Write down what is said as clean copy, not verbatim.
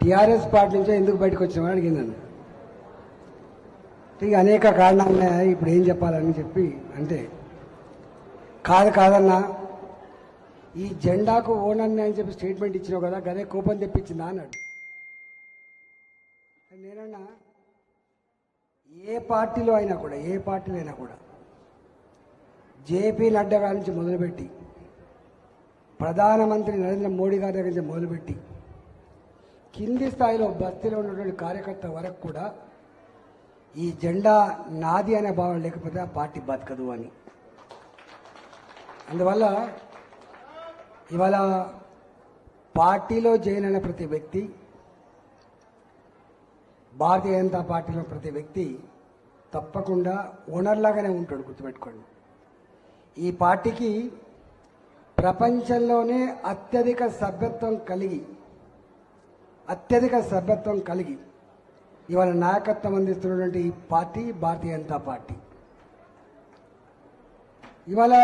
TRS party నుంచో ఎందుకు బయటకు వచ్చినామని అడిగిందండి. ఇక అనేక కారణాలు ఉన్నాయి, ఇప్పుడు ఏం చెప్పాలని చెప్పి అంటే కాదన్నా ఈ జెండాకు ఓనర్ని అని చెప్పి స్టేట్మెంట్ ఇచ్చినావు కదా, గదే కోపం తెప్పించిందా అన్నాడు. నేనన్నా ఏ పార్టీలో అయినా కూడా జేపీ నడ్డా గారి నుంచి మొదలుపెట్టి ప్రధానమంత్రి నరేంద్ర మోడీ గారి దగ్గర నుంచి మొదలుపెట్టి కింది స్థాయిలో బస్తీలో ఉన్నటువంటి కార్యకర్త వరకు కూడా ఈ జెండా నాది అనే భావన లేకపోతే ఆ పార్టీ బతకదు అని. అందువల్ల ఇవాళ పార్టీలో జాయిన్ అయిన ప్రతి వ్యక్తి, భారతీయ జనతా పార్టీలో ప్రతి వ్యక్తి తప్పకుండా ఓనర్లాగానే ఉంటాడు, గుర్తుపెట్టుకోండి. ఈ పార్టీకి ప్రపంచంలోనే అత్యధిక సభ్యత్వం కలిగి ఇవాళ నాయకత్వం అందిస్తున్నటువంటి ఈ పార్టీ భారతీయ జనతా పార్టీ. ఇవాళ